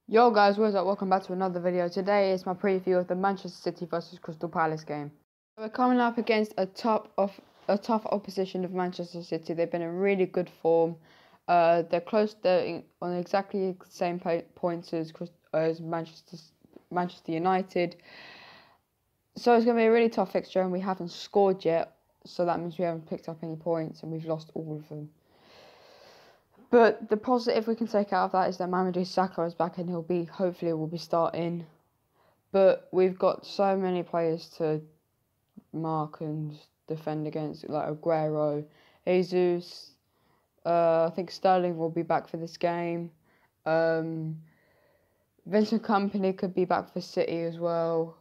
Yo guys, what's up? Welcome back to another video. Today is my preview of the Manchester City versus Crystal Palace game. We're coming up against a tough opposition of Manchester City. They've been in really good form. They're close. They're on exactly the same points as Manchester United. So it's going to be a really tough fixture, and we haven't scored yet. So that means we haven't picked up any points, and we've lost all of them. But the positive we can take out of that is that Mamadou Sakho is back and hopefully will be starting. But we've got so many players to mark and defend against, like Aguero, Jesus. I think Sterling will be back for this game. Vincent Kompany could be back for City as well.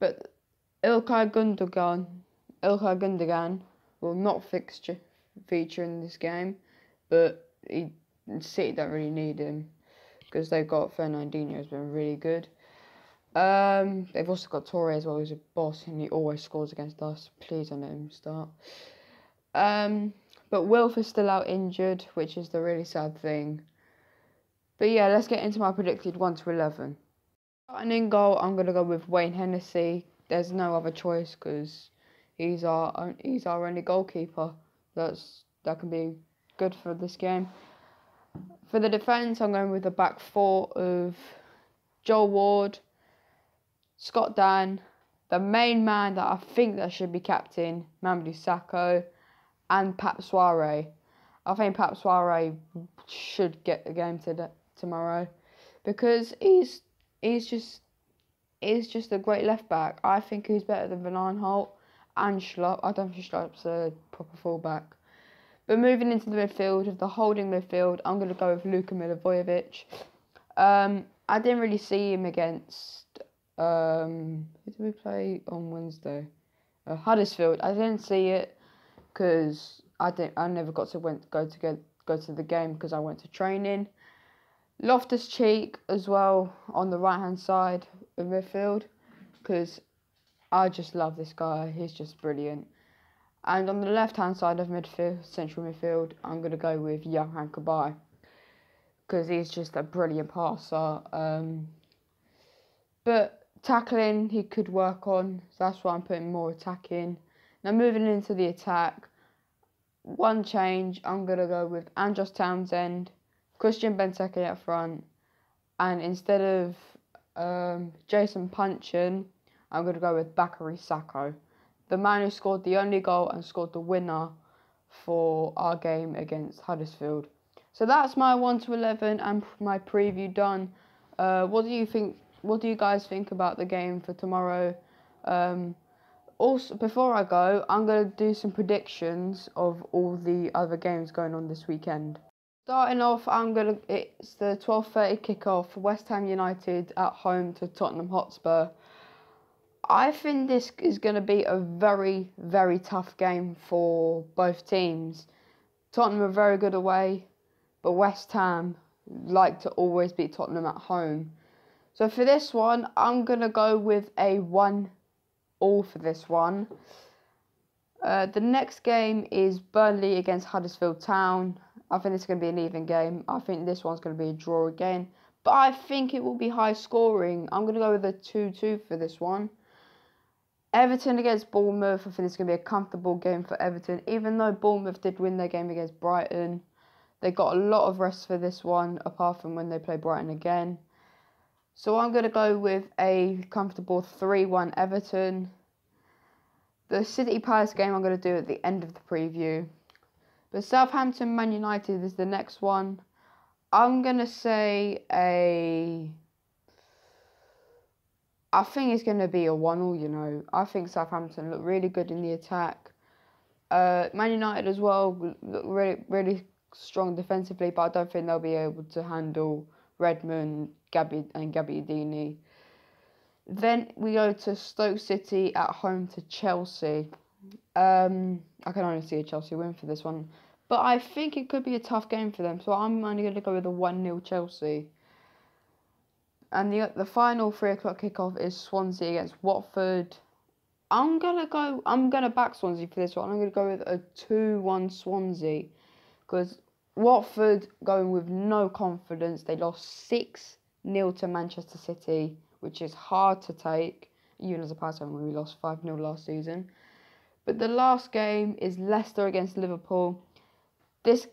But Ilkay Gundogan will not feature in this game. But City don't really need him because they've got Fernandinho who's been really good. They've also got Torre as well, who's a boss and he always scores against us. Please don't let him start. But Wilf is still out injured, which is the really sad thing. But yeah, let's get into my predicted 1 to 11. Starting in goal, I'm gonna go with Wayne Hennessy. There's no other choice because he's our only goalkeeper. That can be good for this game. For the defence, I'm going with a back four of Joel Ward, Scott Dan, the main man that I think that should be captain, Mamadou Sakho, and Pap Soiree. I think Pap Soiree should get the game tomorrow because he's just a great left back. I think he's better than Van Aanholt and Schlupp. I don't think Schlupp's a proper fullback. But moving into the midfield, of the holding midfield, I'm going to go with Luka Milivojevic. I didn't really see him against... who did we play on Wednesday? Huddersfield. I didn't see it because I never got to go to the game because I went to training. Loftus-Cheek as well on the right-hand side of midfield because I just love this guy. He's just brilliant. And on the left-hand side of central midfield, I'm going to go with Johan Cabaye because he's just a brilliant passer. But tackling, he could work on, so that's why I'm putting more attacking. Now moving into the attack, one change, I'm going to go with Andros Townsend, Christian Benteke up front, and instead of Jason Puncheon, I'm going to go with Bakary Sakho, the man who scored the only goal and scored the winner for our game against Huddersfield. So that's my 1 to 11 and my preview done. What do you think? What do you guys think about the game for tomorrow? Also, before I go, I'm going to do some predictions of all the other games going on this weekend. Starting off, it's the 12:30 kickoff. West Ham United at home to Tottenham Hotspur. I think this is going to be a very, very tough game for both teams. Tottenham are very good away, but West Ham like to always beat Tottenham at home. So for this one, I'm going to go with a 1-1 for this one. The next game is Burnley against Huddersfield Town. I think this is going to be an even game. I think this one's going to be a draw again. But I think it will be high scoring. I'm going to go with a 2-2 for this one. Everton against Bournemouth, I think it's going to be a comfortable game for Everton. Even though Bournemouth did win their game against Brighton, they got a lot of rest for this one, apart from when they play Brighton again. So I'm going to go with a comfortable 3-1 Everton. The City Palace game I'm going to do at the end of the preview. But Southampton Man United is the next one. I'm going to say I think it's going to be a 1-1, you know. I think Southampton look really good in the attack. Man United as well look really, really strong defensively, but I don't think they'll be able to handle Redmond, Gabbiadini. Then we go to Stoke City at home to Chelsea. I can only see a Chelsea win for this one. But I think it could be a tough game for them, so I'm only going to go with a 1-0 Chelsea. And the final 3 o'clock kickoff is Swansea against Watford. I'm gonna back Swansea for this one. I'm gonna go with a 2-1 Swansea because Watford going with no confidence. They lost 6-0 to Manchester City, which is hard to take, even as a Palace fan when we lost 5-0 last season. But the last game is Leicester against Liverpool. This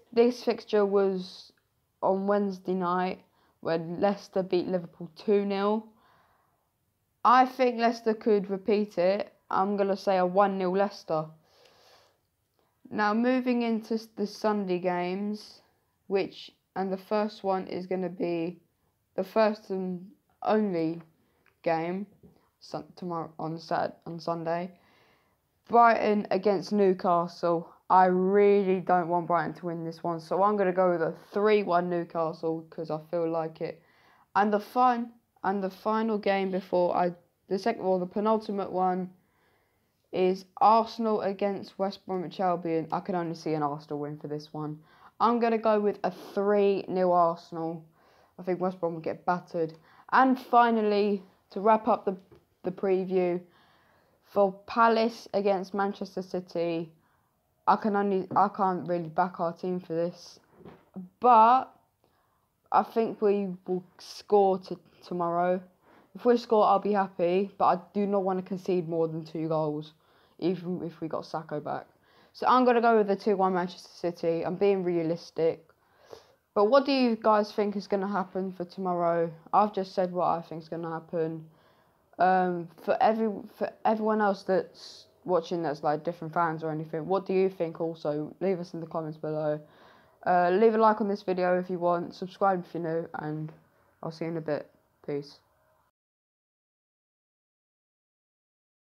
fixture was on Wednesday night when Leicester beat Liverpool 2-0. I think Leicester could repeat it. I'm going to say a 1-0 Leicester. Now moving into the Sunday games, and the first one is going to be the first and only game tomorrow on Sunday. Brighton against Newcastle. I really don't want Brighton to win this one, so I'm going to go with a 3-1 Newcastle because I feel like it. And the final game before the penultimate one is Arsenal against West Bromwich Albion. I can only see an Arsenal win for this one. I'm going to go with a 3-0 Arsenal. I think West Brom will get battered. And finally, to wrap up the preview, for Palace against Manchester City, I can't really back our team for this. But I think we will score tomorrow. If we score, I'll be happy. But I do not want to concede more than 2 goals, even if we got Sacco back. So I'm going to go with the 2-1 Manchester City. I'm being realistic. But what do you guys think is going to happen for tomorrow? I've just said what I think is going to happen. For everyone else that's watching that's like different fans or anything, what do you think also? Leave us in the comments below. Leave a like on this video if you want. Subscribe if you're new. And I'll see you in a bit. Peace.